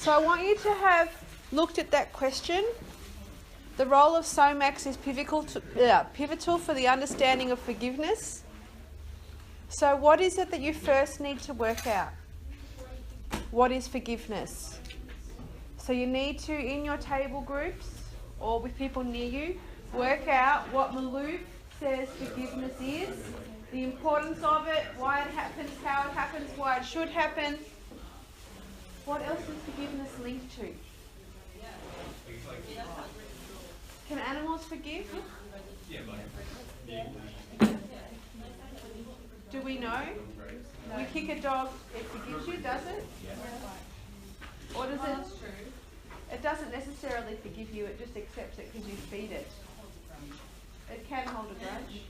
So I want you to have looked at that question. The role of Somax is pivotal for the understanding of forgiveness. So what is it that you first need to work out? What is forgiveness? So you need to, in your table groups or with people near you, work out what Malouf says forgiveness is, the importance of it, why it happens, how it happens, why it should happen. What else is forgiveness linked to? Can animals forgive? Do we know? You kick a dog, it forgives you, does it? Or does it? It doesn't necessarily forgive you, it just accepts it because you feed it. It can hold a grudge.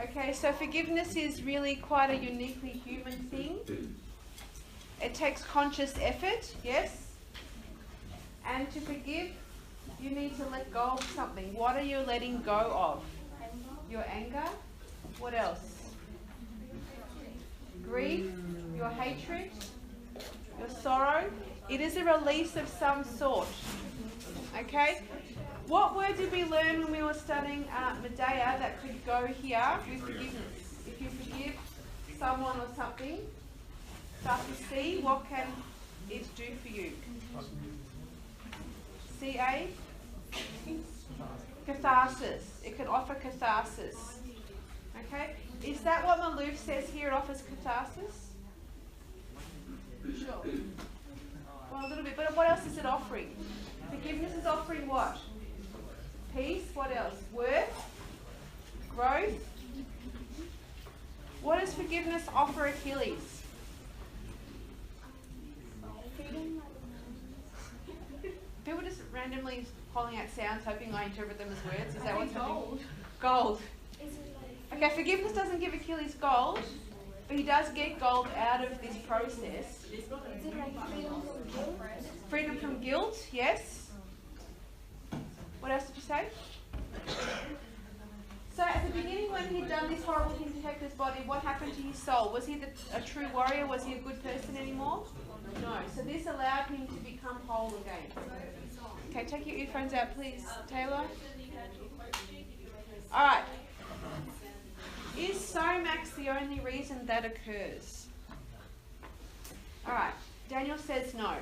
Okay, so forgiveness is really quite a uniquely human thing. It takes conscious effort, yes? And to forgive, you need to let go of something. What are you letting go of? Your anger? What else? Grief? Your hatred? Your sorrow? It is a release of some sort. Okay? What word did we learn when we were studying Medea that could go here with forgiveness? If you forgive someone or something, start to see what can it do for you. CA? Catharsis. It can offer catharsis. Okay? Is that what Malouf says here? It offers catharsis? Sure. Well, a little bit. But what else is it offering? Forgiveness is offering what? Peace. What else? Worth. Growth. What does forgiveness offer Achilles? People just randomly calling out sounds, hoping I interpret them as words. Is that what's happening? Gold. Okay, forgiveness doesn't give Achilles gold, but he does get gold out of this process. Freedom from guilt, yes. What else did you say? So at the beginning when he'd done this horrible thing to Hector's body, what happened to his soul? Was he a true warrior? Was he a good person anymore? No. So this allowed him to become whole again. Okay, take your earphones out please, Taylor. Alright. Is Somax the only reason that occurs? Alright, Daniel says no.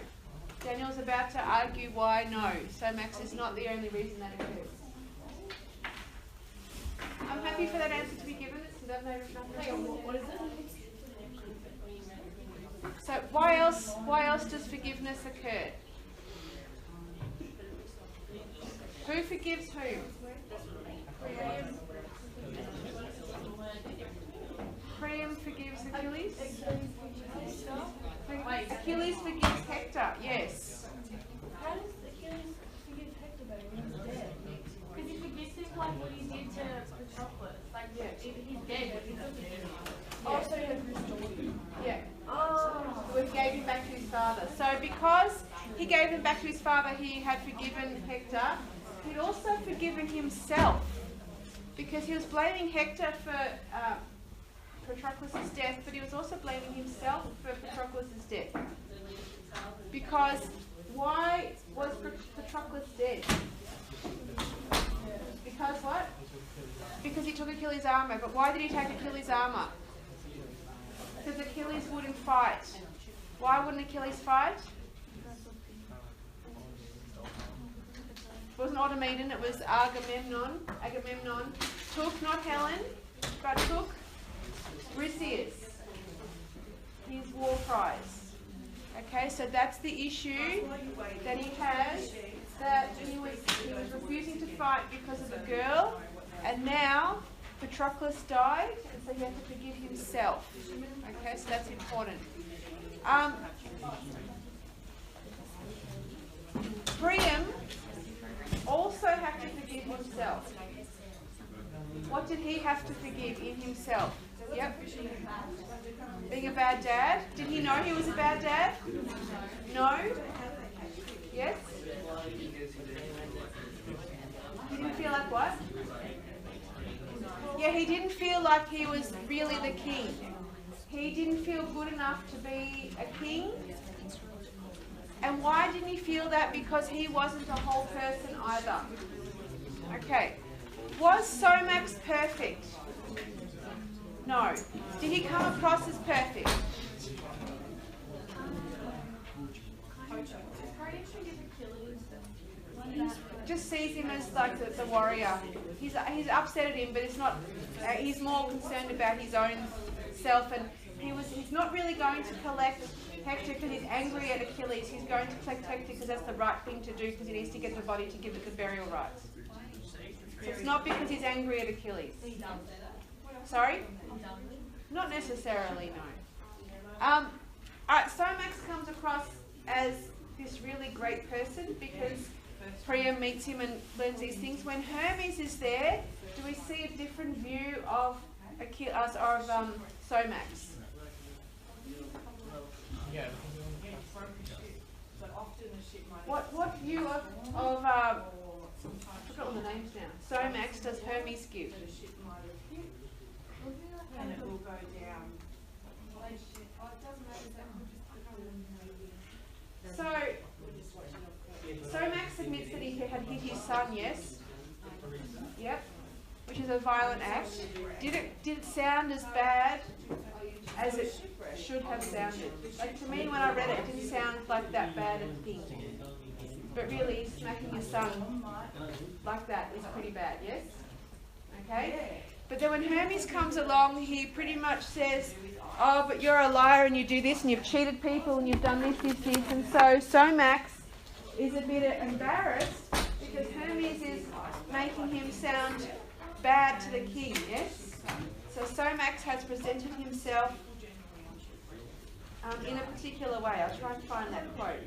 Daniel's about to argue why no. Somax is not the only reason that occurs. I'm happy for that answer to be given. What is it? So why else does forgiveness occur? Who forgives whom? Priam forgives Achilles? Achilles forgives Hector, yes. How does Achilles forgive Hector though when he's dead? Because he forgives him like what he did to Patroclus. Like, if he's dead, what he did to him. Oh, so he restored him. Yeah. Oh. So he gave him back to his father. So because he gave him back to his father, he had forgiven Hector. He'd also forgiven himself. Because he was blaming Hector for Patroclus' death, but he was also blaming himself for Patroclus' death. Because why was Patroclus dead? Because what? Because he took Achilles' armour. But why did he take Achilles' armour? Because Achilles wouldn't fight. Why wouldn't Achilles fight? It wasn't Automedon, it was Agamemnon. Agamemnon took not Helen, but took Briseis, his war prize. Okay, so that's the issue that he has, that he was refusing to fight because of a girl, and now Patroclus died, and so he had to forgive himself. Okay, so that's important. Priam also had to forgive himself. What did he have to forgive in himself? Yep. Being a bad dad. Did he know he was a bad dad? No? Yes? He didn't feel like what? Yeah, he didn't feel like he was really the king. He didn't feel good enough to be a king. And And why didn't he feel that? Because he wasn't a whole person either. Okay. Was Somax perfect? No. Did he come across as perfect? Just sees him as like the warrior. He's upset at him, but it's not. He's more concerned about his own self, and he's not really going to collect Hector because he's angry at Achilles. He's going to collect Hector because that's the right thing to do, because he needs to get the body to give it the burial rites. So it's not because he's angry at Achilles. Sorry? Not necessarily, no. Alright, Somax comes across as this really great person because Priam meets him and learns these things. When Hermes is there, do we see a different view of Somax? What view of I forgot all the names now. Somax does Hermes give? And it will go down. So, Somax admits that he had hit his son, yes? Yep. Which is a violent act. Did it sound as bad as it should have sounded? Like, to me, when I read it, it didn't sound like that bad a thing. But really, smacking your son like that is pretty bad, yes? Okay? But then when Hermes comes along, he pretty much says, oh, but you're a liar and you do this and you've cheated people and you've done this. And so Somax is a bit embarrassed because Hermes is making him sound bad to the king, yes? So Somax has presented himself in a particular way. I'll try and find that quote.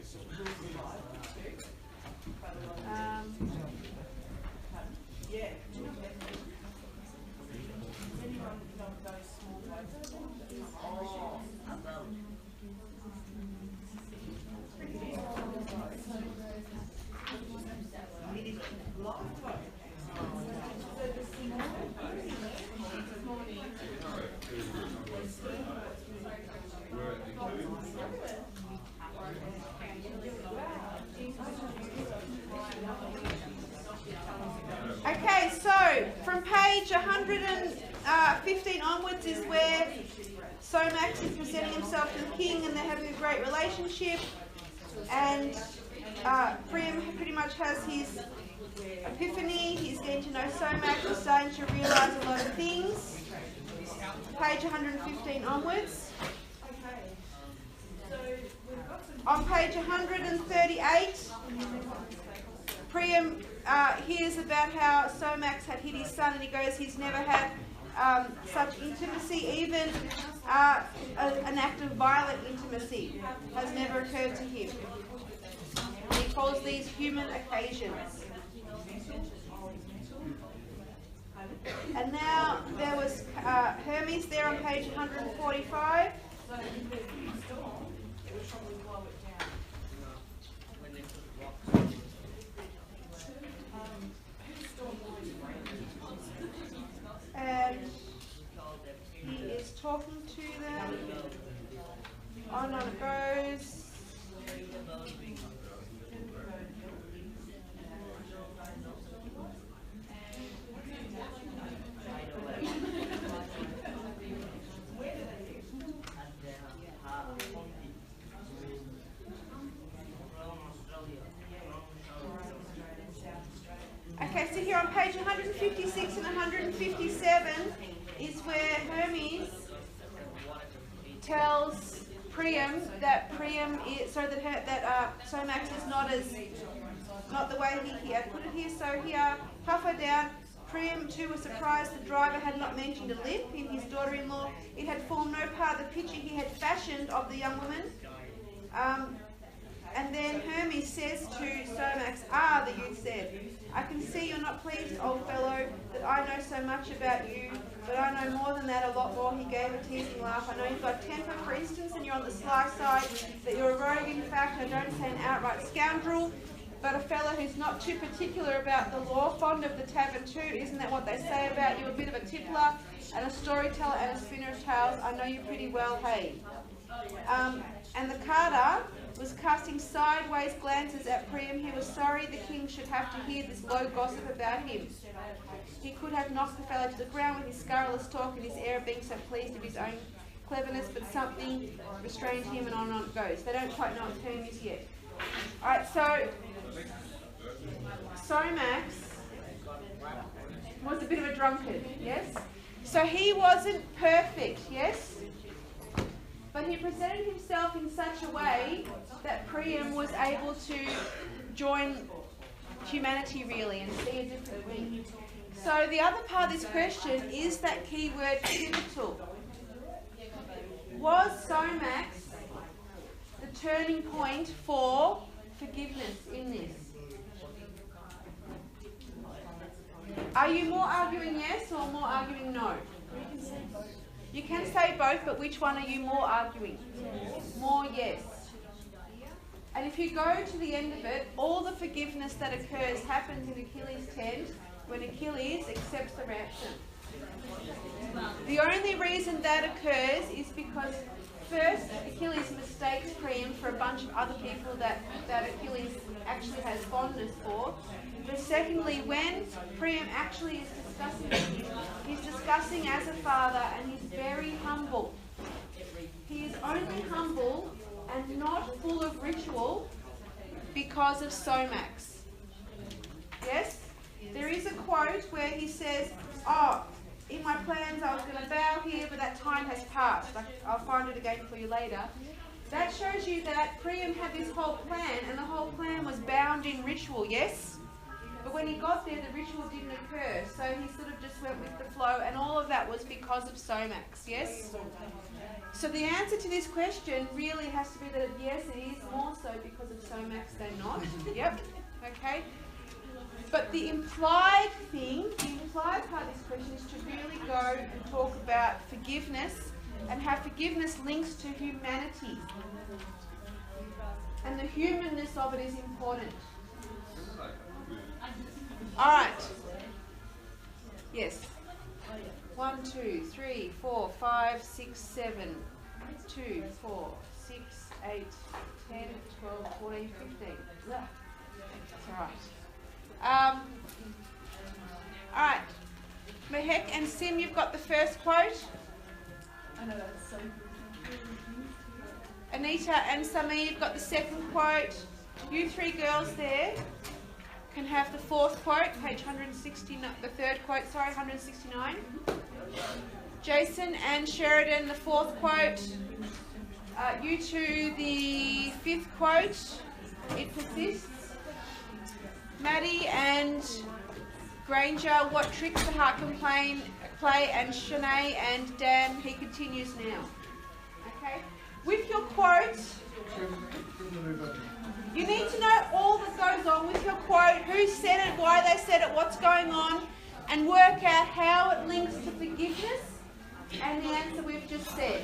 Okay, so from page 115 onwards is where Somax is presenting himself to the king and they're having a great relationship, and Priam pretty much has his epiphany. He's getting to know Somax, he's starting to realise a lot of things. Page 115 onwards. On page 138, Priam hears about how Somax had hit his son, and he goes, he's never had such intimacy, even an act of violent intimacy has never occurred to him. He calls these human occasions. And now there was Hermes there on page 145. And he is talking to them. On it goes. Okay, so here on page 156 and 157 is where Hermes tells Priam that Somax is not the way he had put it here. So here, halfway down, Priam too was surprised the driver had not mentioned a lip in his daughter-in-law. It had formed no part of the picture he had fashioned of the young woman. And then Hermes says to Somax, the youth said, I can see you're not pleased, old fellow, that I know so much about you, but I know more than that, a lot more. He gave a teasing laugh. I know you've got temper, for instance, and you're on the sly side, that you're a rogue, in fact. I don't say an outright scoundrel, but a fellow who's not too particular about the law, fond of the tavern too. Isn't that what they say about you? A bit of a tippler, and a storyteller, and a spinner of tales. I know you pretty well, hey. And the carter was casting sideways glances at Priam. He was sorry the king should have to hear this low gossip about him. He could have knocked the fellow to the ground with his scurrilous talk and his air of being so pleased of his own cleverness, but something restrained him, and on it goes. They don't quite know what term is yet. Alright, so Somax was a bit of a drunkard, yes? So he wasn't perfect, yes? But he presented himself in such a way that Priam was able to join humanity really and see a different thing. So the other part of this question is that keyword pivotal. Was Somax the turning point for forgiveness in this? Are you more arguing yes or more arguing no? You can say both, but which one are you more arguing? More yes. And if you go to the end of it, all the forgiveness that occurs happens in Achilles' tent when Achilles accepts the ransom. The only reason that occurs is because first Achilles mistakes Priam for a bunch of other people that Achilles actually has fondness for. But secondly, when Priam actually is discussing, he's discussing as a father, and he's very humble. He is only humble and not full of ritual because of Somax. Yes? There is a quote where he says, oh, in my plans I was going to bow here, but that time has passed. I'll find it again for you later. That shows you that Priam had this whole plan, and the whole plan was bound in ritual, yes? But when he got there, the ritual didn't occur, so he sort of just went with the flow, and all of that was because of Somax, yes? So the answer to this question really has to be that yes, it is more so because of Somax than not. Yep, okay? But the implied thing, the implied part of this question is to really go and talk about forgiveness and how forgiveness links to humanity. And the humanness of it is important. Alright. Yes. 1, 2, 3, 4, 5, 6, 7, 2, 4, 6, 8, 10, 12, 14, 15. That's alright. Alright. Mehek and Sim, you've got the first quote. I know that's so good. Anita and Sami, you've got the second quote. You three girls there can have the fourth quote, page 169, the third quote, sorry, 169. Jason and Sheridan, the fourth quote. You two, the fifth quote, it persists. Maddie and Granger, what tricks the heart can play, and Shanae and Dan, he continues now. Okay? With your quotes, you need to know all that goes on with your quote, who said it, why they said it, what's going on, and work out how it links to forgiveness and the answer we've just said.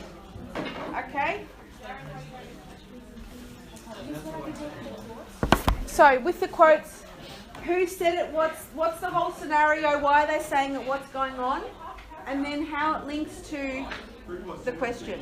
Okay? So, with the quotes, who said it, what's the whole scenario, why are they saying it, what's going on, and then how it links to the question.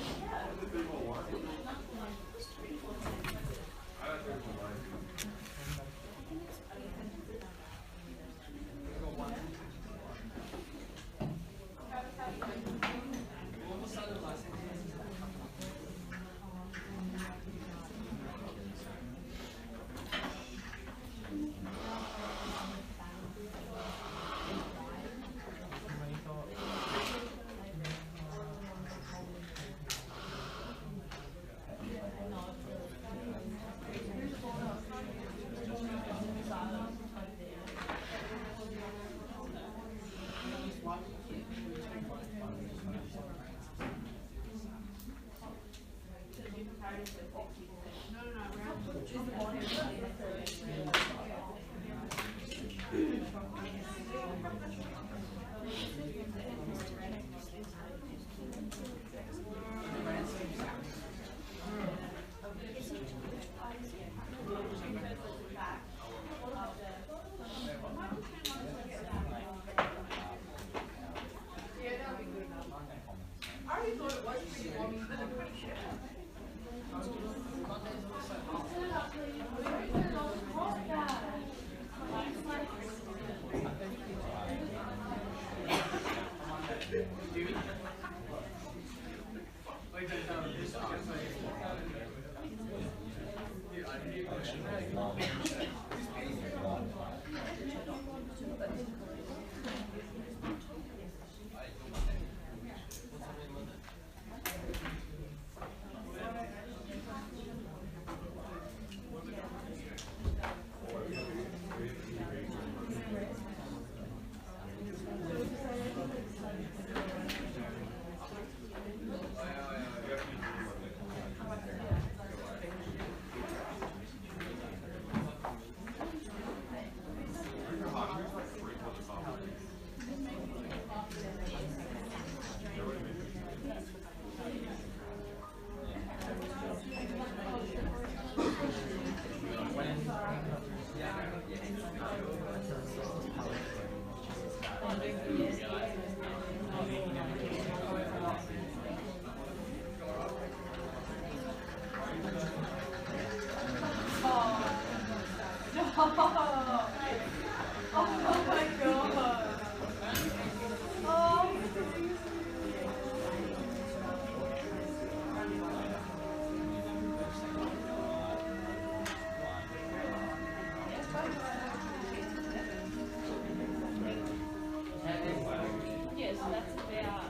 Yes, that's about.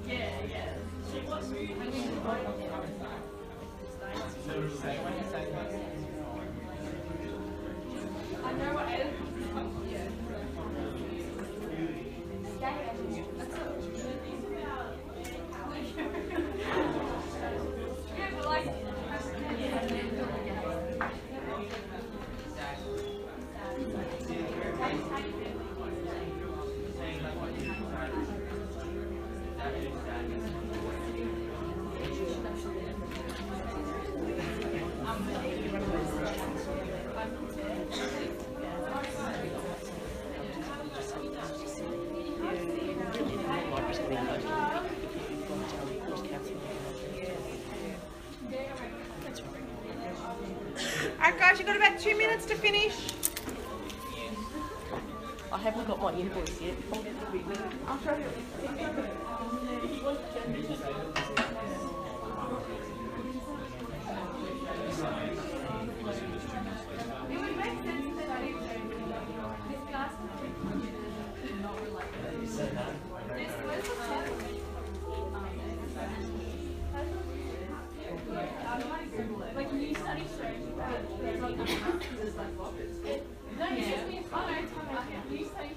Yeah, yeah. I know what it is. Yeah. Yeah, but like. Alright guys, you've got about 2 minutes to finish. I haven't got my invoice yet. I'll show you. It would make sense to study this class. Like you study strategy, no, you just mean fun. You study strategy like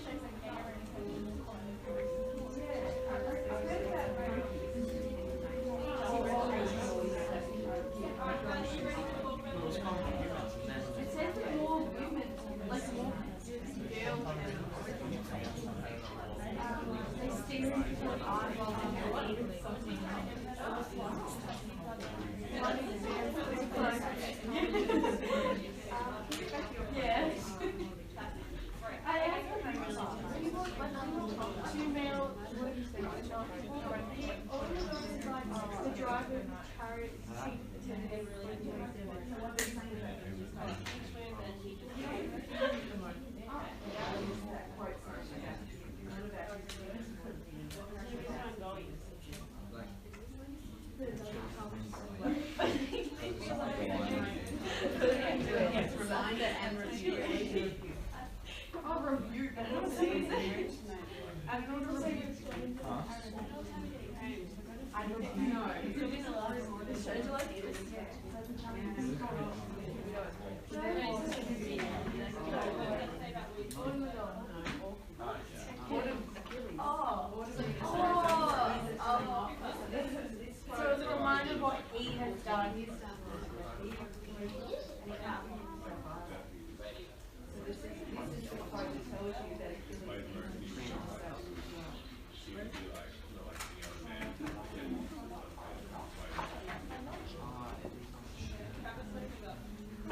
it says more women, like more girls. They stick to an eyeball and something. Yeah. Two male the driver carried Reminder and review. I'll review, but I don't say it. I don't say it. I don't know. It shows you like this. So it's a reminder of what he has done.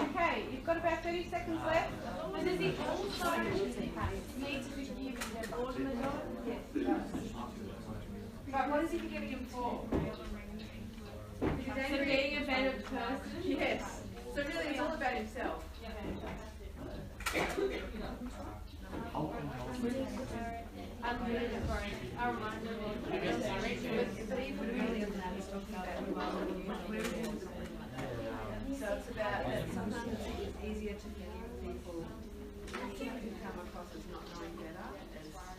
Okay, you've got about 30 seconds left. And does he also need to forgive their board member? Yes. But what is he forgiving him for? So being a better person? Yes. So really it's all about himself. Earlier than that, he's talking about so it's about that sometimes it's easier to forgive people who come across as not knowing better, as not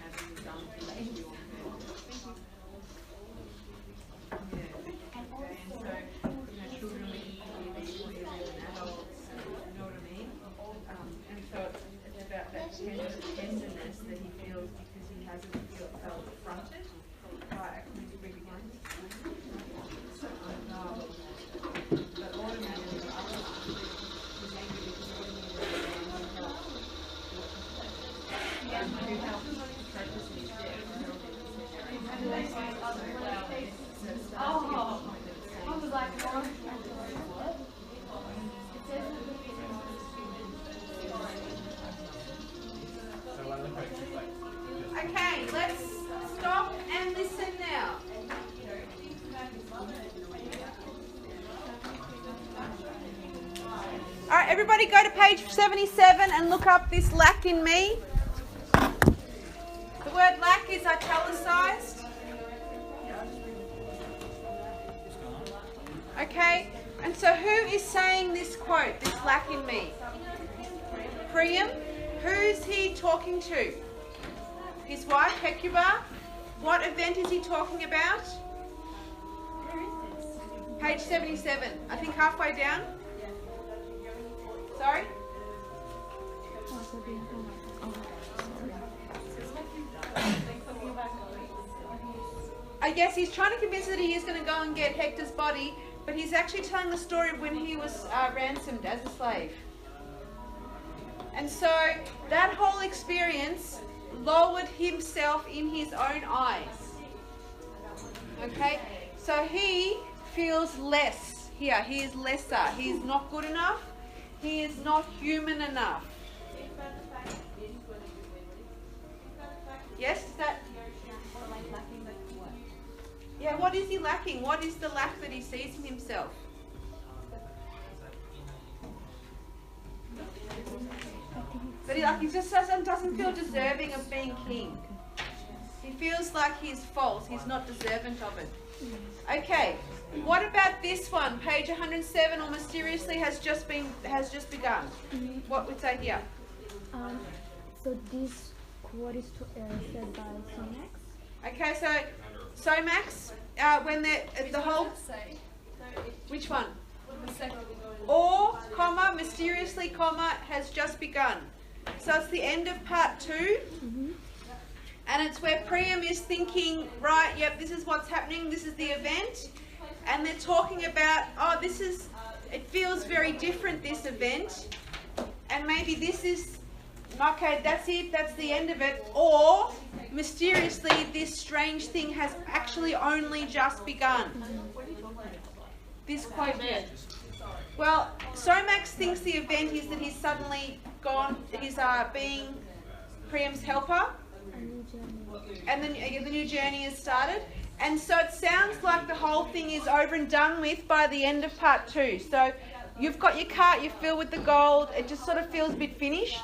having done things you want to. Yeah. Okay, and so, children are easier than adults, you know what I mean? And so it's about that tenderness that he feels because he hasn't felt affronted by a community behind. But automatically, he's angry because he has no help purpose in his death. I was like, what? Okay, let's stop and listen now. All right, everybody go to page 77 and look up this lack in me. The word lack is italicized. Okay, and so who is saying this quote, this lack in me? Priam. Who's he talking to? His wife, Hecuba. What event is he talking about? Page 77. I think halfway down. Sorry? I guess he's trying to convince her that he is going to go and get Hector's body, but he's actually telling the story of when he was ransomed as a slave. And so that whole experience lowered himself in his own eyes. Okay? So he feels less here. He is lesser. He is not good enough. He is not human enough. Yes? Is that... Yeah, what is he lacking? What is the lack that he sees in himself? But he just doesn't feel deserving of being king. He feels like he's false. He's not deserving of it. Okay, what about this one? Page 107, or mysteriously has just begun. What would say here? So this quote is said by Somax. Okay, so Somax, when the whole... Which one? Or, comma, mysteriously, comma, has just begun. So it's the end of part 2. And it's where Priam is thinking, right, yep, this is what's happening, this is the event. And they're talking about, oh, it feels very different, this event. And maybe this is, okay, that's it, that's the end of it. Or, mysteriously, this strange thing has actually only just begun. This quote here. Well, Somax thinks the event is that he's suddenly gone, he's being Priam's helper. And then the new journey has started. And so it sounds like the whole thing is over and done with by the end of part 2. So you've got your cart, you fill with the gold, it just sort of feels a bit finished.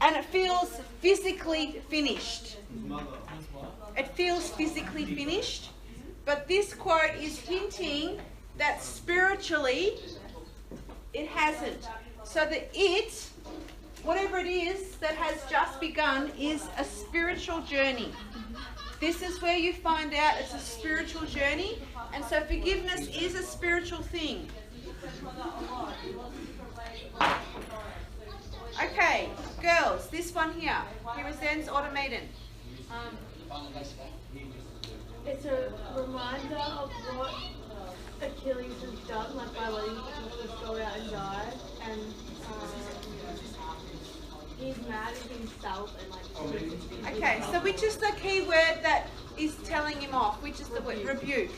And it feels physically finished. It feels physically finished. But this quote is hinting that spiritually it hasn't. So that whatever it is that has just begun, is a spiritual journey. This is where you find out it's a spiritual journey. And so forgiveness is a spiritual thing. Okay, girls, this one here. He resents automaton. It's a reminder of what Achilles has done, like by letting Patroclus go out and die, and he's mad at himself and like. Okay, so which is the key word that is telling him off? Which is the word rebuke?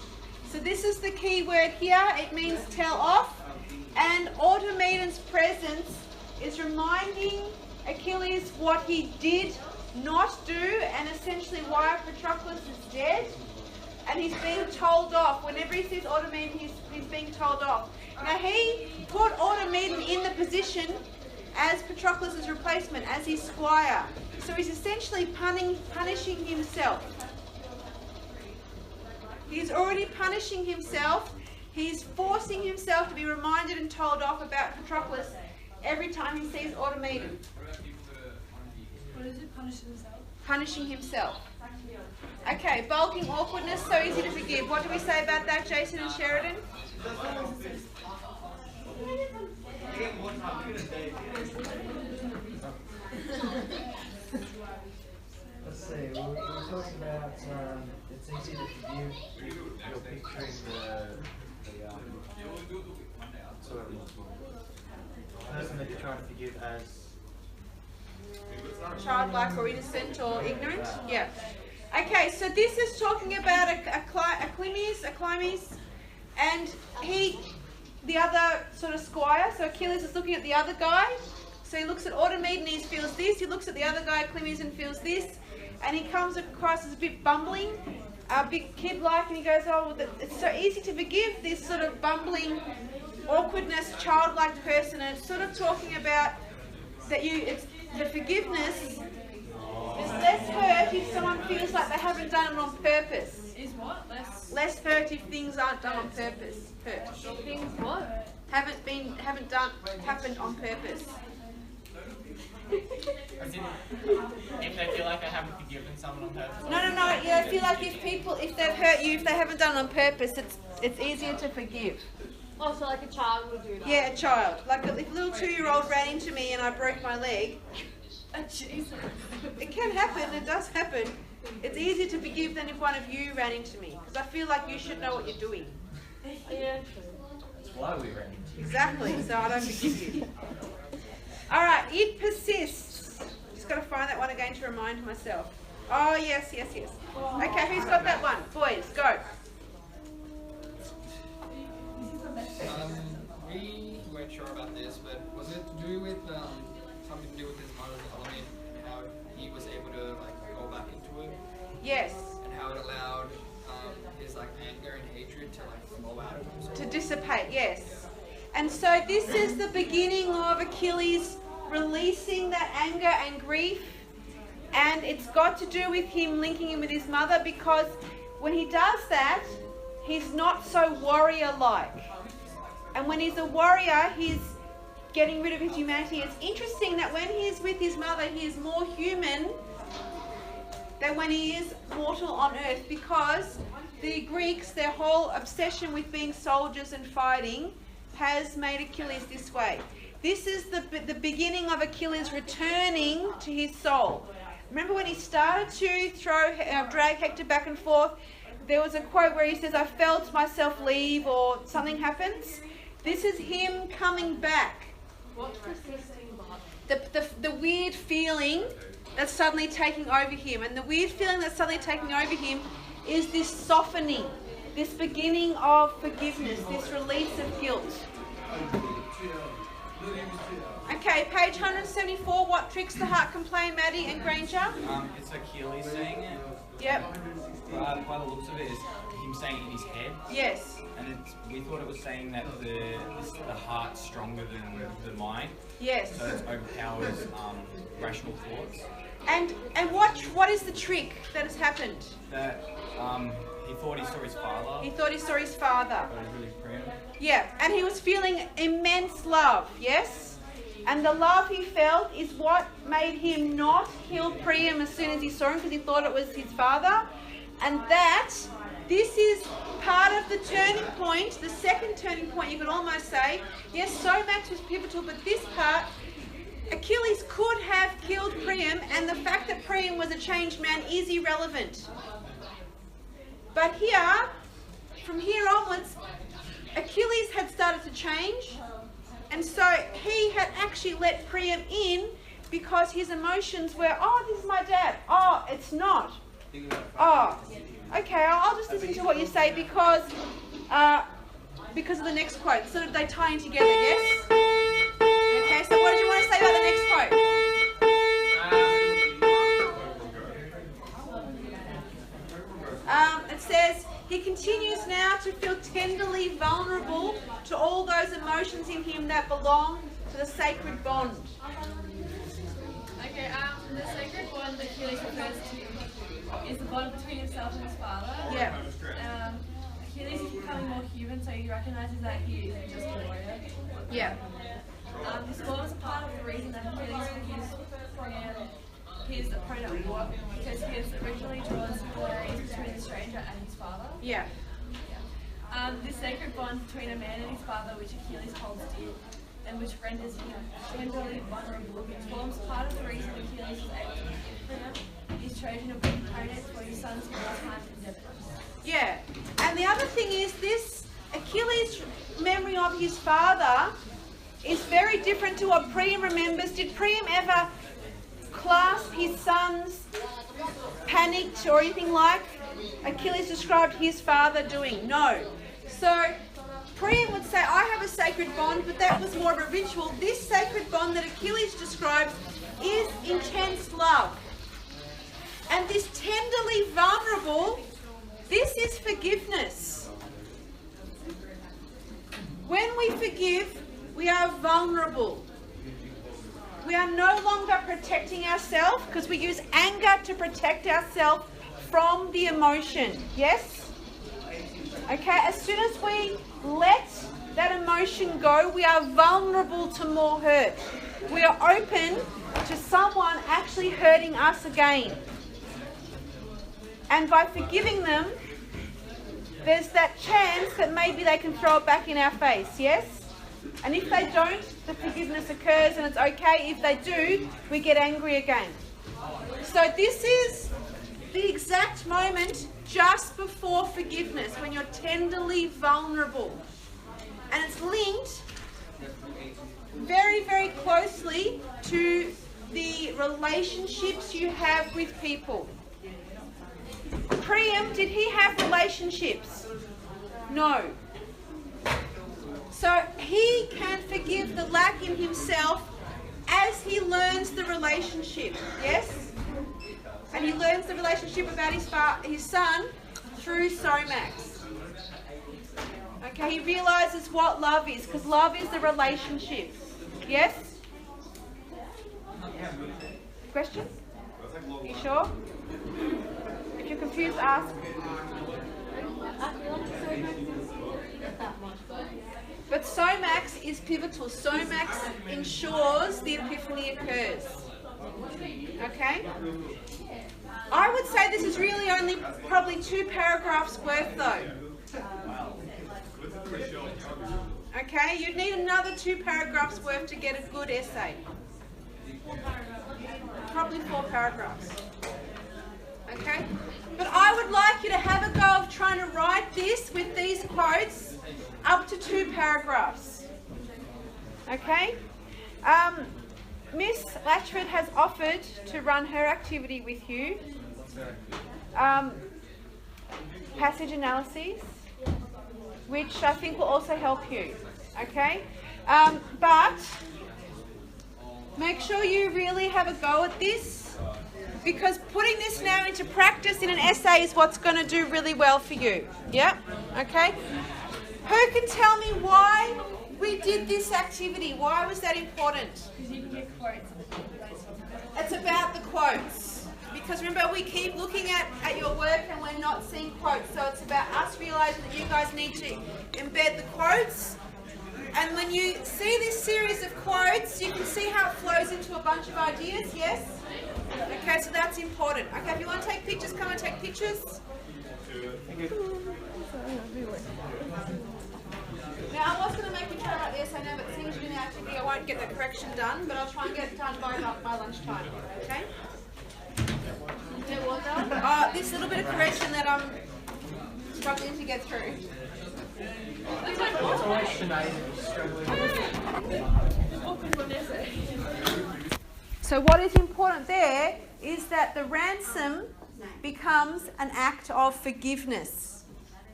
So this is the key word here. It means tell off, and automaton's presence is reminding Achilles what he did not do, and essentially why Patroclus is dead. And he's being told off. Whenever he sees automaton, he's being told off. Now he put automaton in the position as Patroclus' replacement, as his squire. So he's essentially punishing himself. He's already punishing himself. He's forcing himself to be reminded and told off about Patroclus every time he sees Automaton. What is it? Punishing himself? Punishing himself. Okay, bulking awkwardness, so easy to forgive. What do we say about that, Jason and Sheridan? Let's see, we were talking about it's easy to forgive. You're picturing the sort of person that you're trying to forgive as Childlike or innocent or ignorant? Yeah. Okay, so this is talking about Achilles, and the other sort of squire. So Achilles is looking at the other guy. So he looks at Automaton and he feels this. He looks at the other guy, Achilles, and feels this. And he comes across as a bit bumbling, a bit kid-like, and he goes, oh, it's so easy to forgive this sort of bumbling, awkwardness, childlike person. And it's sort of talking about that the forgiveness is less hurt if someone feels like they haven't done it on purpose. Is what? Less hurt if things aren't done on purpose. Hurt. Things what? Happened on purpose. As in, if they feel like they haven't forgiven someone on purpose. No. Yeah, I feel like if they've hurt you, if they haven't done it on purpose, it's easier to forgive. Oh, so like a child would do that? Yeah, a child. Like if a little 2-year-old ran into me and I broke my leg. Jesus. It can happen. It does happen. It's easier to forgive than if one of you ran into me, because I feel like you should know what you're doing. Yeah. that's why we ran into you. Exactly. So I don't forgive you. All right. It persists. Just got to find that one again to remind myself. Oh yes. Okay. Who's got that one? Boys, go. We weren't sure about this, but was it to do with something to do with his mother's element and how he was able to like go back into it, Yes. and how it allowed his like anger and hatred to like flow out of him? To dissipate, yes. And so this is the beginning of Achilles releasing that anger and grief, and it's got to do with him linking him with his mother, because when he does that, he's not so warrior-like. And when he's a warrior, he's getting rid of his humanity. It's interesting that when he is with his mother, he is more human than when he is mortal on earth, because the Greeks, their whole obsession with being soldiers and fighting has made Achilles this way. This is the beginning of Achilles returning to his soul. Remember when he started to drag Hector back and forth, there was a quote where he says, I felt myself leave, or something happens. This is him coming back. What's persisting about? The weird feeling that's suddenly taking over him. And the weird feeling that's suddenly taking over him is this softening, this beginning of forgiveness, this release of guilt. Okay, page 174. What tricks the heart can play, Maddie and Granger? It's Achilles saying it. Yep. By the looks of it, it's him saying it in his head. Yes. And we thought it was saying that the heart's stronger than the mind. Yes. So it overpowers rational thoughts. And what is the trick that has happened? That he thought he saw his father. He thought he saw his father. But he really prim. Yeah, and he was feeling immense love, yes? And the love he felt is what made him not kill Priam as soon as he saw him, because he thought it was his father. And this is part of the turning point, the second turning point, you could almost say. Yes, Somax was pivotal, but this part, Achilles could have killed Priam, and the fact that Priam was a changed man is irrelevant. But here, from here onwards, Achilles had started to change, and so he had actually let Priam in because his emotions were, oh, this is my dad. Oh, it's not. Oh, okay, I'll just listen to what you say because of the next quote. So they tie in together, yes? Okay, so what did you want to say about the next quote? It says, he continues now to feel tenderly vulnerable to all those emotions in him that belong to the sacred bond. Okay, the sacred bond that Achilles refers to is the bond between himself and his father. Yeah. Achilles is becoming more human, so he recognizes that he isn't just a warrior. Yeah. This forms part of the reason that Achilles forgives Priam his opponent war, because he has originally drawn similarities between the stranger and his father. Yeah. This sacred bond between a man and his father, which Achilles holds dear, and which renders him tenderly vulnerable, forms part of the reason Achilles is able to forgive Priam, his Trojan opponent for his son's wartime endeavours. Yeah. And the other thing is this Achilles' memory of his father is very different to what Priam remembers. Did Priam ever clasp his son's panicked or anything like Achilles described his father doing? No. So Priam would say, I have a sacred bond, but that was more of a ritual. This sacred bond that Achilles describes is intense love. And this tenderly vulnerable, this is forgiveness. When we forgive, we are vulnerable. We are no longer protecting ourselves because we use anger to protect ourselves from the emotion. Yes? Okay, as soon as we let that emotion go, we are vulnerable to more hurt. We are open to someone actually hurting us again. And by forgiving them, there's that chance that maybe they can throw it back in our face, yes? And if they don't, the forgiveness occurs and it's okay. If they do, we get angry again. So this is the exact moment just before forgiveness, when you're tenderly vulnerable. And it's linked very, very closely to the relationships you have with people. Priam, did he have relationships? No. So he can forgive the lack in himself as he learns the relationship. Yes? And he learns the relationship about his son through Somax. Okay, he realizes what love is, because love is the relationship. Yes? Question? You sure? If you're confused, ask. But Somax is pivotal. Somax ensures the epiphany occurs. Okay? I would say this is really only probably 2 paragraphs worth though. Okay? You'd need another 2 paragraphs worth to get a good essay. Probably 4 paragraphs. Okay? But I would like you to have a go of trying to write this with these quotes up to 2 paragraphs. Okay? Miss Latchford has offered to run her activity with you. Passage analyses, which I think will also help you. Okay? But make sure you really have a go at this, because putting this now into practice in an essay is what's going to do really well for you. Yeah? Okay? Who can tell me why we did this activity? Why was that important? Because you can get quotes. It's about the quotes. Because remember, we keep looking at your work and we're not seeing quotes. So it's about us realizing that you guys need to embed the quotes. And when you see this series of quotes, you can see how it flows into a bunch of ideas, yes? Okay, so that's important. Okay, if you want to take pictures, come and take pictures. Now, I was going to make you try about this, I know, but seeing as you're in the activity, I won't get the correction done, but I'll try and get it done by lunchtime, okay? This little bit of correction that I'm struggling to get through. So what is important there is that the ransom becomes an act of forgiveness.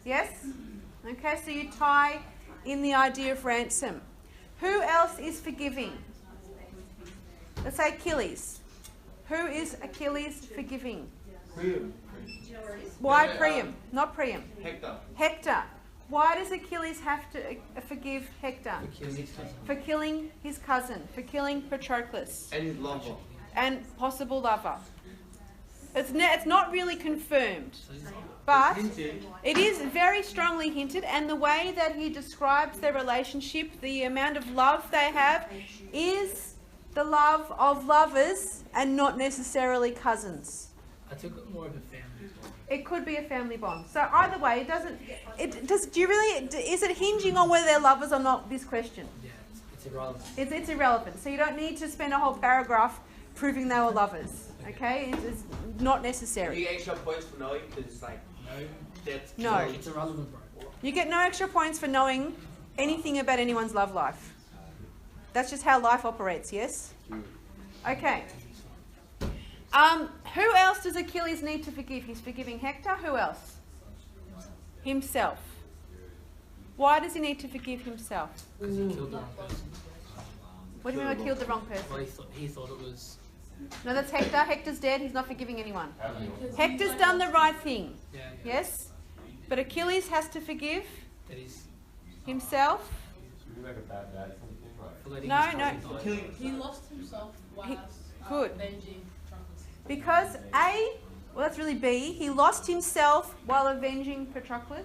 Yes? Okay, so you tie in the idea of ransom. Who else is forgiving? Let's say Achilles. Who is Achilles forgiving? Priam. Why Priam? Not Priam. Hector. Hector. Why does Achilles have to forgive Hector? For killing his cousin, for killing Patroclus. And his lover. And possible lover. It's not really confirmed, but it is very strongly hinted, and the way that he describes their relationship, the amount of love they have, is the love of lovers and not necessarily cousins. I took it more of a family bond. It could be a family bond. So either way, is it hinging on whether they're lovers or not, this question? Yeah, it's irrelevant. It's irrelevant. So you don't need to spend a whole paragraph proving they were lovers. Okay? It's not necessary. Do you get extra points for knowing? Because it's like, No. It's irrelevant, bro. You get no extra points for knowing anything about anyone's love life. That's just how life operates, yes? Okay. Who else does Achilles need to forgive? He's forgiving Hector. Who else? Himself. Why does he need to forgive himself? Because he killed the wrong person. What do you mean by killed the wrong person? Well, he thought it was... No, that's Hector. Hector's dead. He's not forgiving anyone. Hector's done the right thing. Yeah. Yes? But Achilles has to forgive That is... himself. for letting No, his no. cousin die. He lost himself whilst Good. avenging Patroclus. Because A, well that's really B, he lost himself while avenging Patroclus.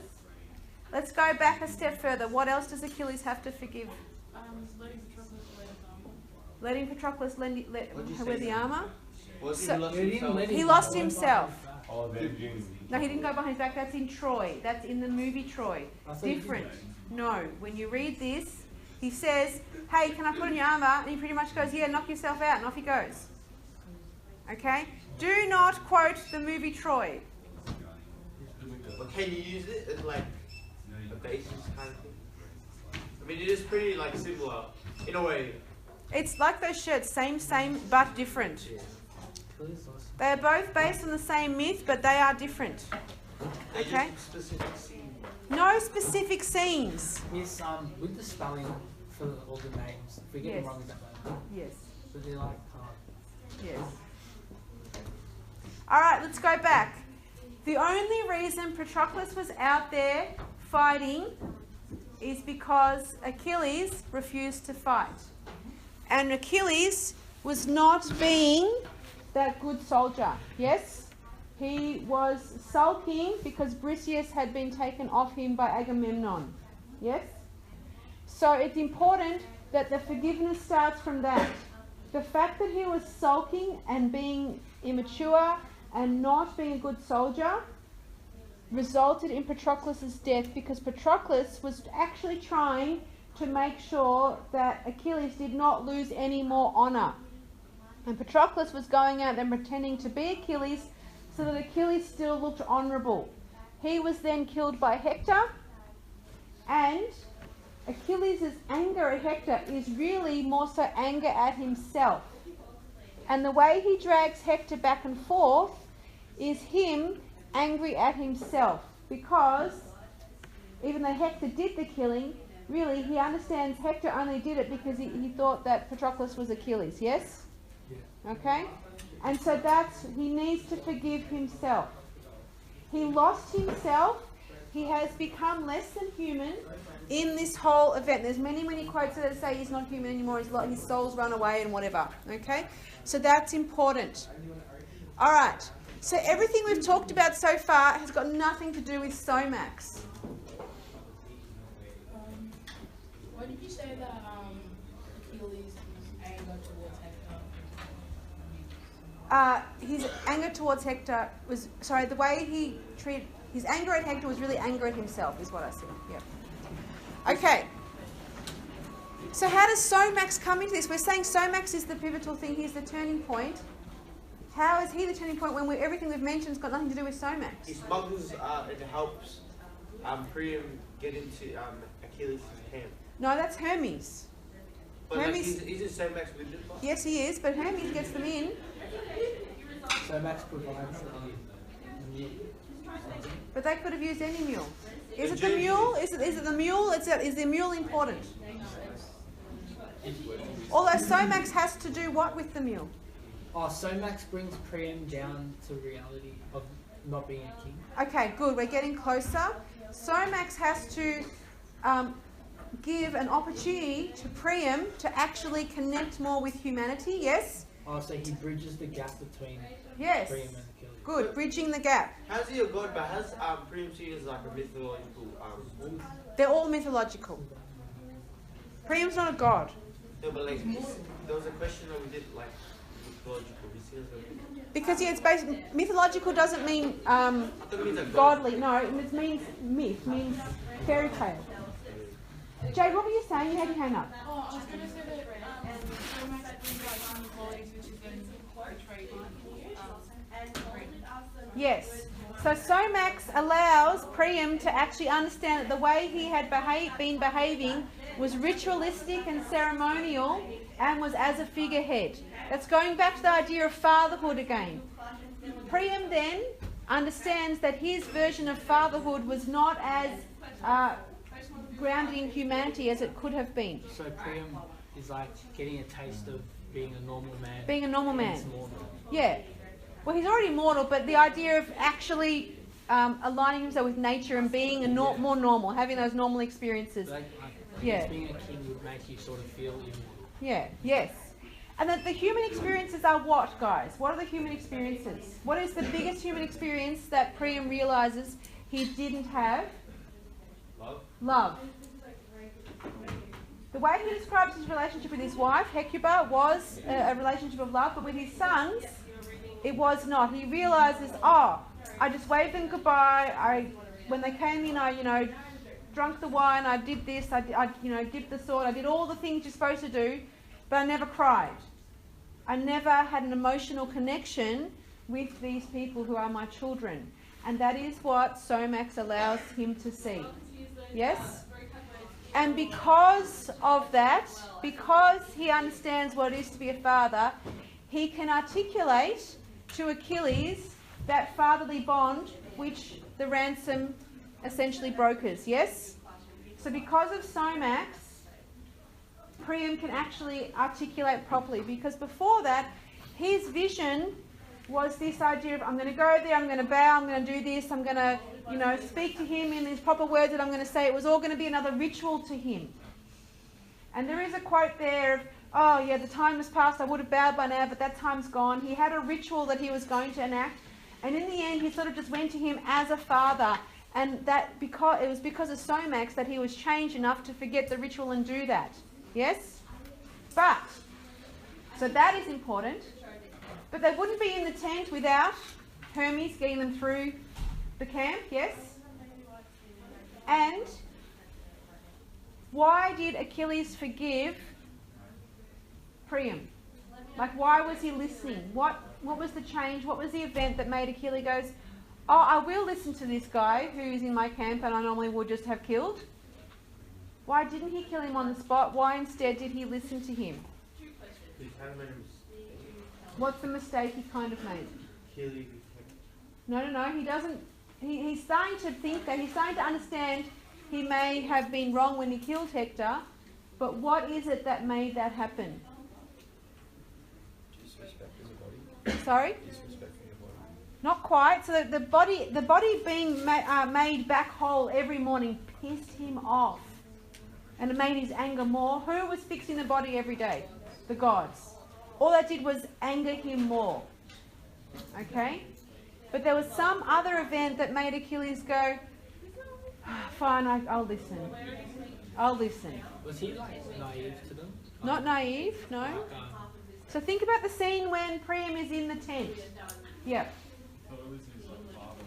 Let's go back a step further. What else does Achilles have to forgive? Letting Patroclus wear the armor. Letting Patroclus wear the armor? Was he So- lost You didn't himself? let him He lost go himself. behind his back. No, he didn't go behind his back. That's in Troy. That's in the movie Troy. I thought you did Different. that. No, when you read this, he says, hey, can I put on your armor? And he pretty much goes, yeah, knock yourself out. And off he goes. Okay? Do not quote the movie Troy. but can you use it as like a basis kind of thing? I mean, it is pretty like similar in a way. It's like those shirts, same, but different. Achilles lost. They are both based on the same myth, but they are different. They Okay. just specific scene. No specific scenes. Is with the spelling for all the names, if we get Yes. them wrong, is that bad? Yes. But they're like hard. Yes. All right, let's go back. The only reason Patroclus was out there fighting is because Achilles refused to fight. And Achilles was not being that good soldier. Yes? He was sulking because Briseis had been taken off him by Agamemnon. Yes? So it's important that the forgiveness starts from that. The fact that he was sulking and being immature and not being a good soldier resulted in Patroclus' death, because Patroclus was actually trying to make sure that Achilles did not lose any more honor. And Patroclus was going out and pretending to be Achilles so that Achilles still looked honorable. He was then killed by Hector, and Achilles' anger at Hector is really more so anger at himself. And the way he drags Hector back and forth is him angry at himself, because even though Hector did the killing, really he understands Hector only did it because he thought that Patroclus was Achilles, yes? Yeah. Okay? And so he needs to forgive himself. He lost himself. He has become less than human in this whole event. There's many, many quotes that say he's not human anymore, his soul's run away and whatever. Okay? So that's important. All right. So everything we've talked about so far has got nothing to do with Somax. Why did you say that Achilles' anger towards Hector? His anger towards Hector was, sorry, the way he treated, his anger at Hector was really anger at himself, is what I said. Yeah. Okay. So how does Somax come into this? We're saying Somax is the pivotal thing. He's the turning point. How is he the turning point when everything we've mentioned has got nothing to do with Somax? He smuggles it helps Priam get into Achilles' camp. No, that's Hermes. But like, Hermes- he's in Somax with him. Yes, he is, but Hermes gets them in. So Max provides the mule. But they could have used any mule. Is it the mule? Is it the mule? Is the mule important? Although Somax has to do what with the mule? Oh, so Max brings Priam down to reality of not being a king? Okay, good. We're getting closer. Somax has to give an opportunity to Priam to actually connect more with humanity. Yes? Oh, so he bridges the gap between Yes. Priam and Achilles. Good. Bridging the gap. How's he a god, but has Priam seen as like a mythological wolf? They're all mythological. Priam's not a god. No, but like, there was a question that we did like mythological. He sees as a Because yeah, it's based mythological doesn't mean I thought it means a god. godly. No, it means myth, means fairy tale. Jade, what were you saying? You had your hand up. Oh, I was going to say that Somax brings like some qualities which is then portrayed in Yes. So Somax allows Priam to actually understand that the way he had been behaving was ritualistic and ceremonial and was as a figurehead. That's going back to the idea of fatherhood again. Priam then understands that his version of fatherhood was not as grounded in humanity as it could have been. So Priam is like getting a taste of being a normal man. Being a normal man. He's mortal. Yeah. Well, he's already mortal, but the idea of actually aligning himself with nature and being more normal, having those normal experiences. Like, Yeah. being a king would make you sort of feel immortal. Yeah, yes. And the human experiences are what, guys? What are the human experiences? What is the biggest human experience that Priam realizes he didn't have? love. Love. The way he describes his relationship with his wife, Hecuba, was a relationship of love, but with his sons, it was not. He realizes, oh, I just waved them goodbye. When they came in, I drunk the wine. I did this. I dipped the sword. I did all the things you're supposed to do, but I never cried. I never had an emotional connection with these people who are my children, and that is what Somax allows him to see. Yes. And because of that, because he understands what it is to be a father, he can articulate to Achilles that fatherly bond which the ransom essentially brokers. Yes? So because of Somax, Priam can actually articulate properly, because before that, his vision was this idea of, I'm going to go there, I'm going to bow, I'm going to do this, I'm going to, speak to him in his proper words that I'm going to say. It was all going to be another ritual to him. And there is a quote there of, oh yeah, the time has passed, I would have bowed by now, but that time's gone. He had a ritual that he was going to enact, and in the end he sort of just went to him as a father, and that it was because of Somax that he was changed enough to forget the ritual and do that. Yes? But, so that is important, but they wouldn't be in the tent without Hermes getting them through the camp, yes? And why did Achilles forgive Priam? Like, why was he listening? What was the change? What was the event that made Achilles goes, oh, I will listen to this guy who's in my camp and I normally would just have killed? Why didn't he kill him on the spot? Why instead did he listen to him? He kind of made a mistake. What's the mistake he kind of made? Achilles. No, he doesn't. He's starting to think that, he's starting to understand he may have been wrong when he killed Hector, but what is it that made that happen? Disrespect as a body. Sorry? Disrespect for your body. Not quite. So the body being made back whole every morning pissed him off, and it made his anger more. Who was fixing the body every day? The gods. All that did was anger him more. Okay? But there was some other event that made Achilles go, fine, I'll listen. I'll listen. Was he like naive to them? Not naive, no. So think about the scene when Priam is in the tent. Yep.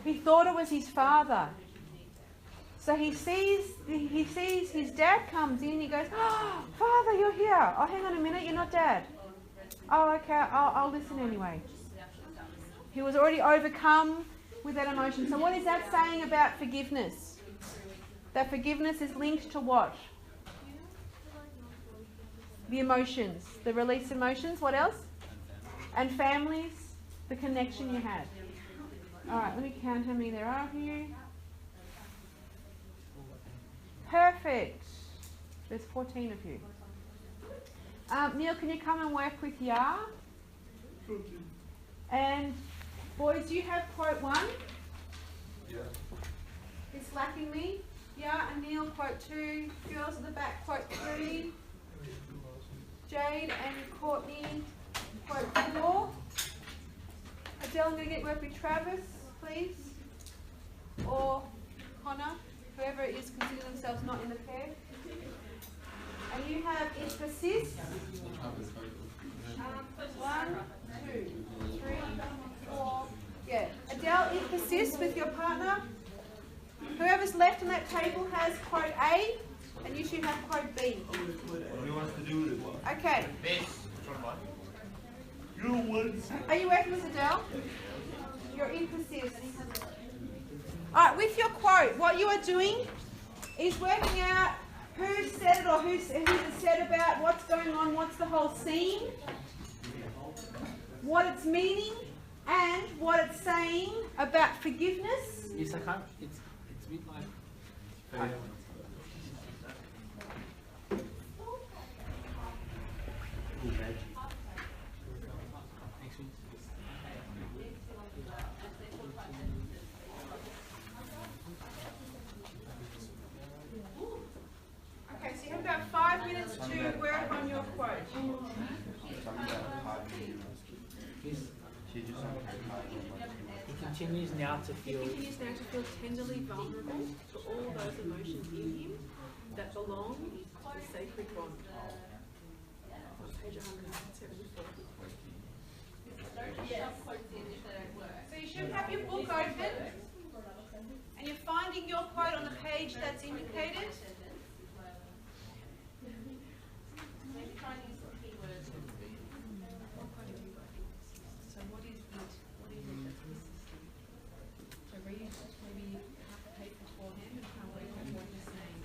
He thought it was his father. So he sees his dad comes in, he goes, oh, Father, you're here. Oh, hang on a minute, you're not Dad. Oh, okay, I'll listen anyway. He was already overcome with that emotion. So what is that saying about forgiveness? That forgiveness is linked to what? The emotions. The release emotions. What else? And families. The connection you had. Alright, let me count how many there are here. Perfect. There's 14 of you. Neil, can you come and work with Yar? And boys, you have quote 1. Is slacking me? Yeah, Anil, quote 2. Girls at the back, quote 3. Jade and Courtney, quote 4. Adele, I'm going to get work with Travis, please. Or Connor, whoever it is consider themselves not in the pair. And you have it persists. 1, 2, 3, 4. Yeah. Adele, it persists with your partner. Whoever's left on that table has quote A, and you should have quote B. What do you want us to do with it? Okay. Are you working with Adele? Your in persists. Alright, with your quote, what you are doing is working out who said it or who's it said about, what's going on, what's the whole scene, what it's meaning, and what it's saying about forgiveness. It's a kind. It's a bit like. Okay, so you have about 5 minutes to work on your quote. He continues now to He feel. continues now to feel tenderly vulnerable to all those emotions in him that belong to the sacred bond. Page 174. So you should have your book open, and you're finding your quote on the page that's indicated. So what is it? What is it that's missing? So read maybe half the page beforehand and try and work out what you're saying.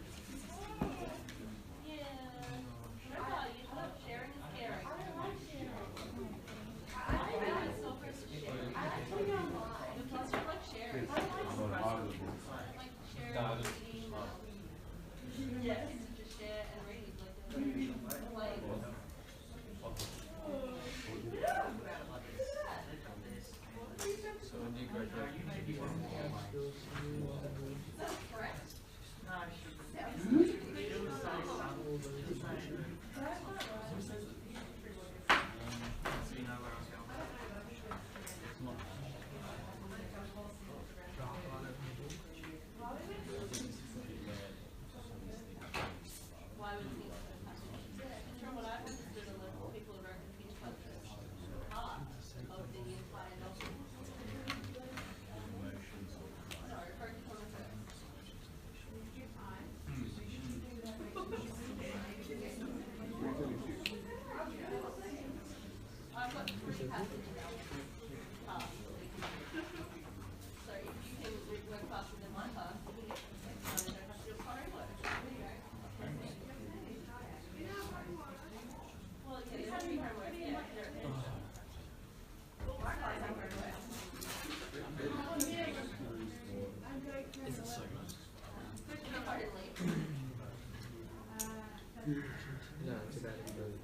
No, it's about he goes.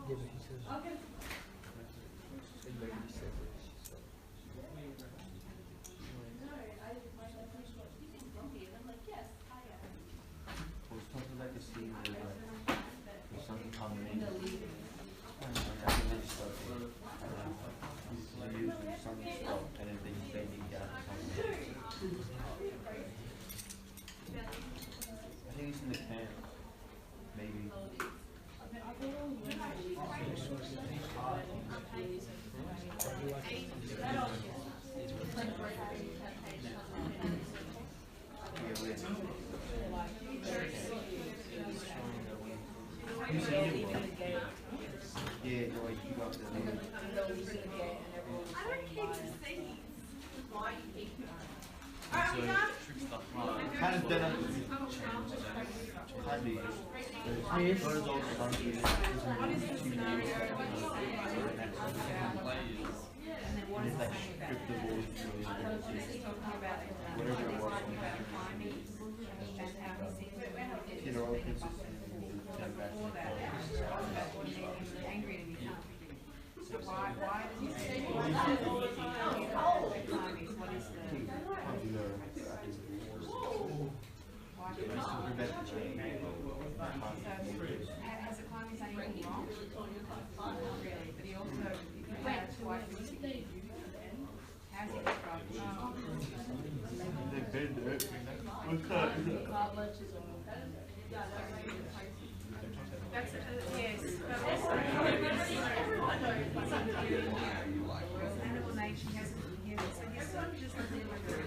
Yeah, but he says. Okay. And maybe he says it. Well, something like a scene where there's something coming in. And I think they just start they use some stuff and then they bending down to something. I think it's in the can. Maybe. Yeah, the way you got the Alright, we done? kind of done hardly. Yes. What is all funky? It's like strip the balls whatever it was. You know, all consistent. So why does he say what is the cartilage is all. That's yes, but also animal nature hasn't forgiven, so you sort of just deal with it.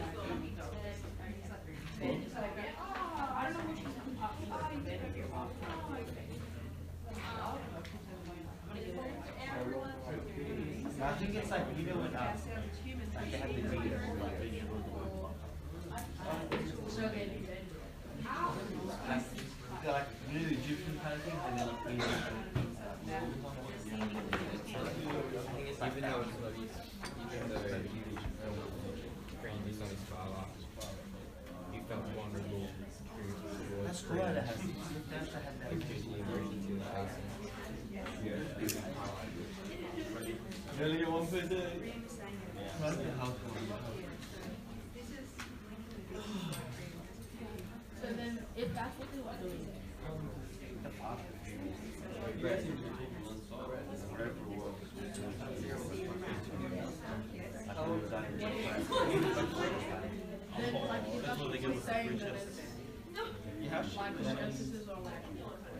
I don't know which is up to I think it's like, you know, when like they have the data for like they're like really Egyptian kind of things, and then like I think it's like Even though it's not his, even though Green is not his father, he felt vulnerable towards that's cool that has like personal emotions in the face. You only get one per day. That's the helpful. So then, if that's what they want to do, then like if that's what they're saying that it's like the emphasis on like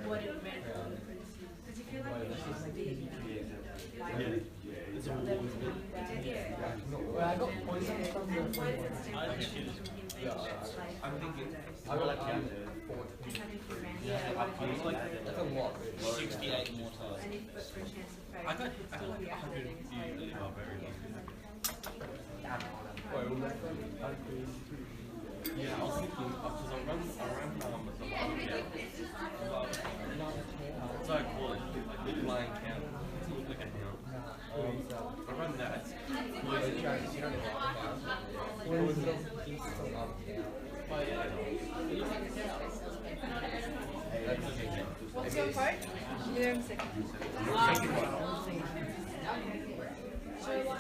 what it meant for the princes. Because you feel like Well, I got poisoned from the. I'm thinking, I would like to have Yeah, it's like that's a lot. 68 more times. I got 100 Yeah, I was thinking, because I ran so I call it the flying cow. It looks like a hound. I run that. what's your quote? Yeah, in a second. So like,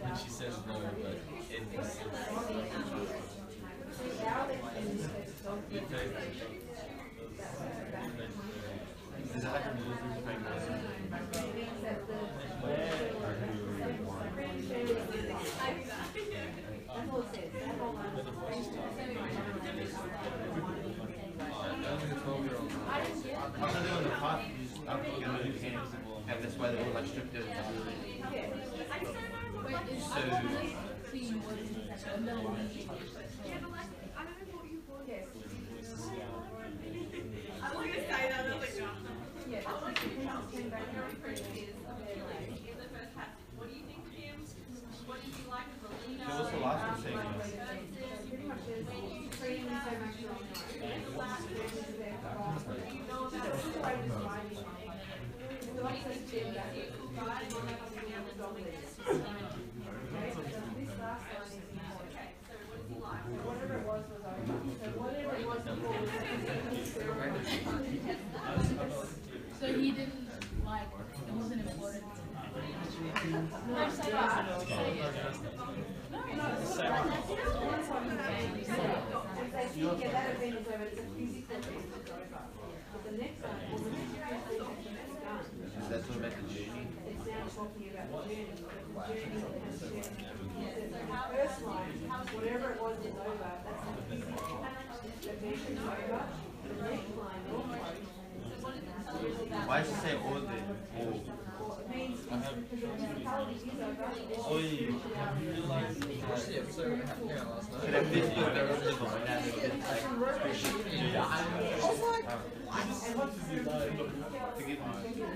When she says no, but is that like a military and that's why they're all like stripped down. So what's the last one saying? So he didn't like, it wasn't important. No, say it. That's what about the journey. whatever it was is over. That's the physical event is over. The next line, Why does it say all the all? it means because the physicality is over. Oh, yeah. Should have been put there was living like that. Forgive me.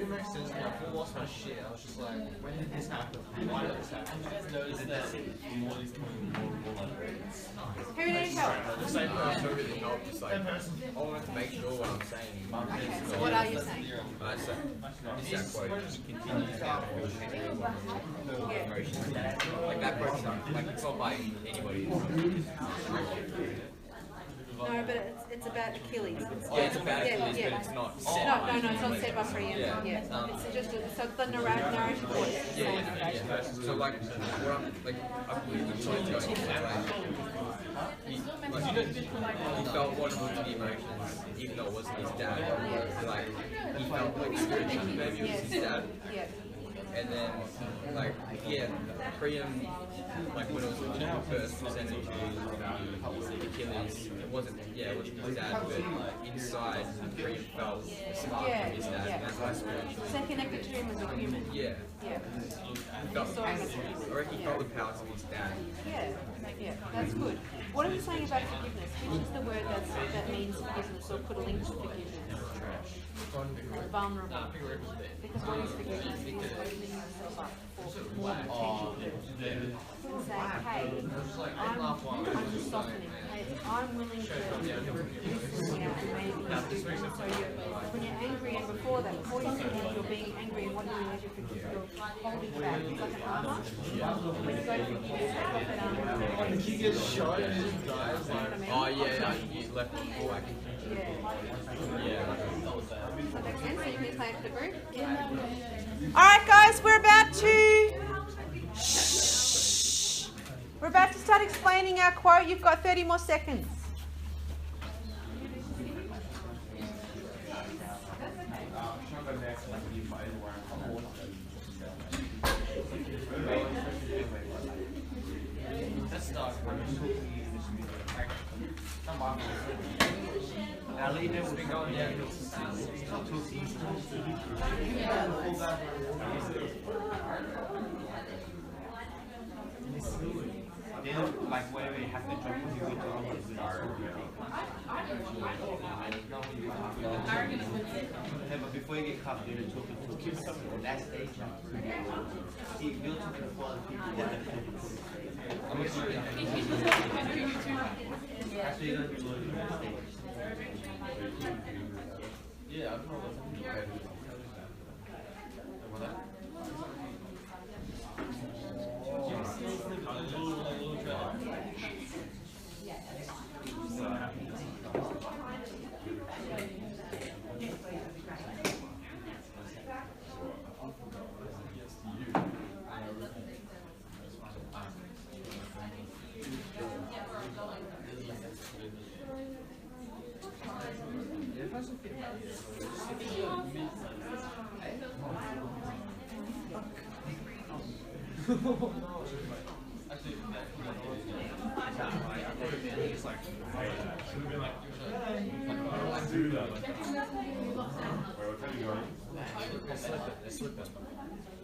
It makes sense now. If I lost my shit, I was just like, when did this happen? Why did this happen? You guys notice that more is coming more and more like Who needs help? The same person who really helped. It's like, I wanted to make sure what I'm saying. Okay, so what are you saying? This is that quote. He continues to have more emotions. Like that quote's not, like it's not by anybody. No, but it's about Achilles. Yeah, it's about Achilles, but it's not said No, by it's not said by Priam. Yeah. It's just so the narrative voice. Yeah. So like, what I'm like, I'm trying to go into that. he felt vulnerable to the emotions, even though it wasn't his dad. Like, he felt like spiritually maybe it was his dad. And then, like, yeah, Priam, like when it was first presented to Achilles, it wasn't his dad, but inside, Priam felt a spark from his dad, and that's why spiritual. So connected to him as a human. Yeah. Yeah. He felt, I reckon he felt the power of his dad. Yeah, that's good. What are you saying about forgiveness? Which is the word that means forgiveness or could link to forgiveness? Vulnerable. Because what is forgiveness? It's opening yourself up for more potential. Saying, hey, I'm just softening. Hey, I'm willing to listen here and maybe do this. So when you're angry, and before you forgive, you're being angry, and what you're doing is you're holding back. It's like an armor. When you go to forgive, you take off that armor. Did you get shot and just dies? Oh yeah, you left on forward. Yeah. Does that make sense? So you can explain it to the group? Alright guys, we're about to start explaining our quote. You've got 30 more seconds. Our leader was going down to then, like, whenever you have to drop you go to but before you get caught, you're talking to kids. That's age. See, you're talking to other people. Actually, you're going to be loaded. Yeah, I don't know what's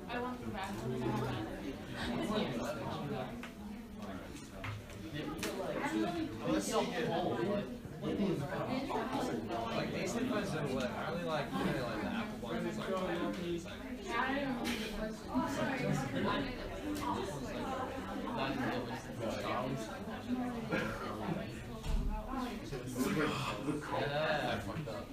I want the bathroom. Like these headphones don't work. I only like the Apple ones. It's yeah, fucked up.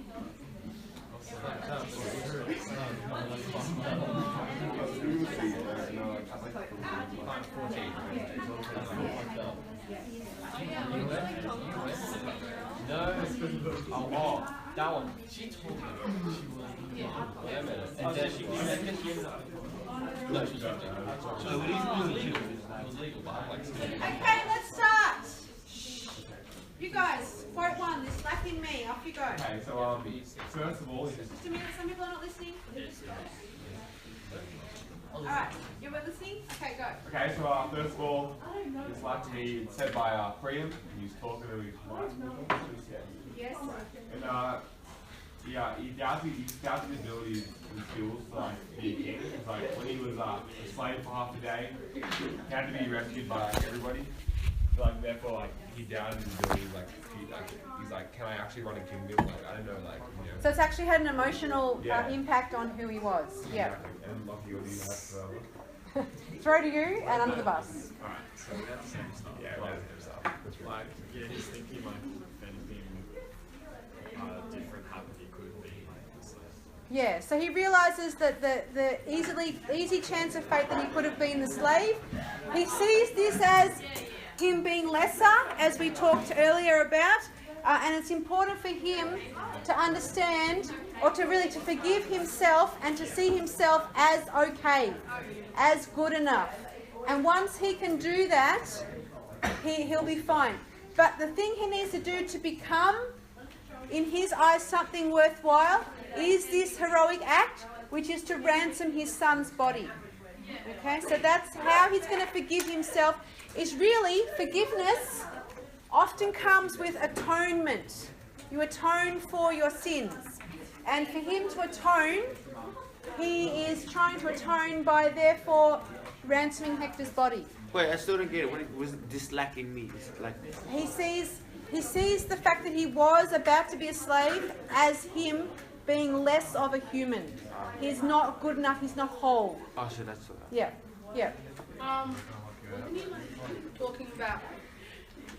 No, oh, that one. She told me she was. And then she was. No, she was. So it was legal, but I'm like. Okay, let's start. You guys, quote one. This lacking me. Off you go. Okay, so first of all, Just a minute. Some people are not listening. All right, you were listening. Okay, go. okay, so first of all, it's like to me, it's said by Priam. He's talking to his wife. Yes. And yeah, he doubted his abilities and skills to like be a king. It's like when he was a slave for half a day, he had to be rescued by everybody. So, like therefore, like he doubted his abilities. He's like, can I actually run a kingdom? Like I don't know, like you know. So it's actually had an emotional impact on who he was. Yeah. And lucky what he has. Throw to you and under the bus. Alright, so that's yeah, that's like, yeah, he's thinking like if anything different happened, he could be like. Yeah, so he realizes that the easy chance of fate that he could have been the slave, he sees this as him being lesser, as we talked earlier about, and it's important for him to understand, or to really to forgive himself and to see himself as okay, as good enough. And once he can do that, he'll be fine. But the thing he needs to do to become, in his eyes, something worthwhile is this heroic act, which is to ransom his son's body. Okay, so that's how he's going to forgive himself. Is really, forgiveness often comes with atonement. You atone for your sins. And for him to atone, he is trying to atone by therefore ransoming Hector's body. Wait, I still don't get it. What was this lack in me? Is it like He sees the fact that he was about to be a slave as him being less of a human. He's not good enough, he's not whole. oh, so that's what. Yeah, yeah. Wasn't he like talking about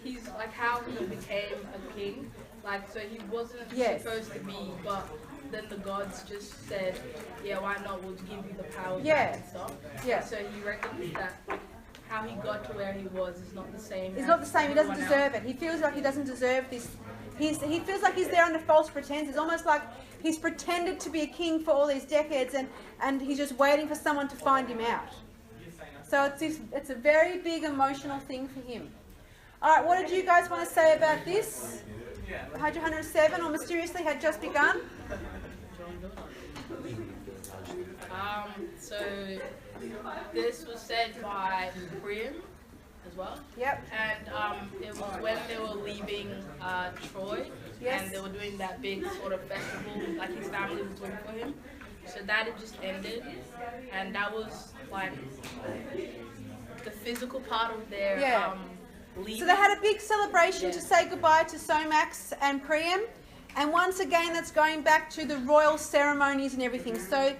he's like how he became a king? Like, so he wasn't Yes. supposed to be, but then the gods just said, yeah, why not? We'll give you the power Yeah. and stuff. Yeah. So he reckons that how he got to where he was is not the same. He's as not the same, he doesn't everyone deserve else. it. He feels like he doesn't deserve this. He feels like he's there under false pretense. It's almost like he's pretended to be a king for all these decades and he's just waiting for someone to find him out. So it's a very big emotional thing for him. Alright, what did you guys want to say about this? Hydra 107 or mysteriously had just begun? So this was said by Priam as well. Yep. And it was when they were leaving Troy, Yes. and they were doing that big sort of festival, like his family was doing for him. So that had just ended, and that was like the physical part of their Yeah. leaving. So they had a big celebration to say goodbye to Somax and Priam. And once again, that's going back to the royal ceremonies and everything. So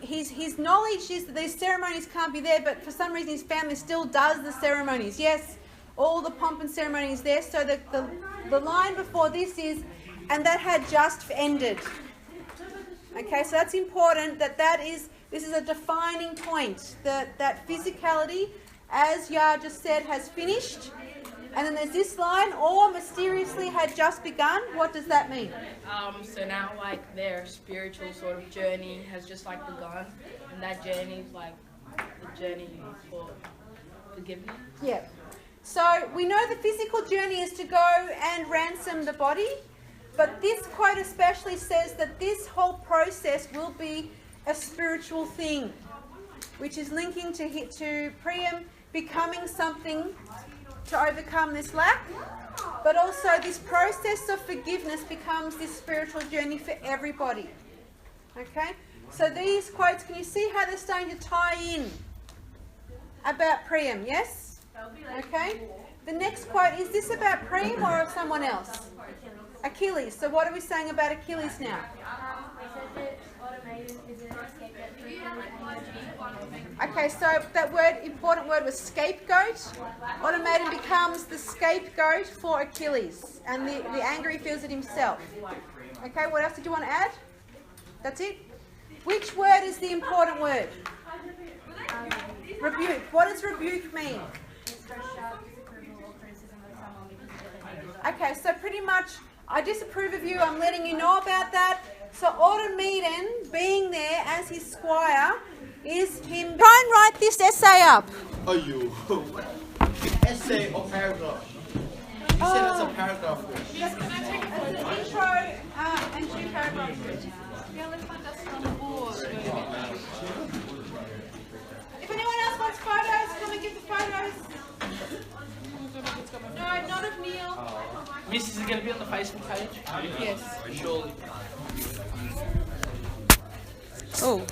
his knowledge is that these ceremonies can't be there, but for some reason his family still does the ceremonies. Yes, all the pomp and ceremony is there. So the line before this is, and that had just ended. Okay, so that's important this is a defining point. That physicality, as Yah just said, has finished. And then there's this line, or mysteriously had just begun. What does that mean? So now like their spiritual sort of journey has just like begun, and that journey is like the journey for forgiveness. Yeah. So we know the physical journey is to go and ransom the body, but this quote especially says that this whole process will be a spiritual thing, which is linking to Priam becoming something to overcome this lack, but also this process of forgiveness becomes this spiritual journey for everybody. Okay? So these quotes, can you see how they're starting to tie in about Priam? Yes? Okay? The next quote, is this about Priam or someone else? Achilles. So what are we saying about Achilles now? Okay, so that word, important word was scapegoat. Automaton becomes the scapegoat for Achilles, and the anger he feels at himself. Okay, what else did you want to add? That's it? Which word is the important word? Rebuke. What does rebuke mean? Okay, so pretty much, I disapprove of you, I'm letting you know about that. So Automaton, being there as his squire, is him. Try and write this essay up. Oh, you. Essay or paragraph? You said it's a paragraph. That's an intro and 2 paragraphs. Yeah, let's find us on the board. If anyone else wants photos, come and get the photos. No, not of Neil. Miss, is it going to be on the Facebook page? Yes. Surely. Oh.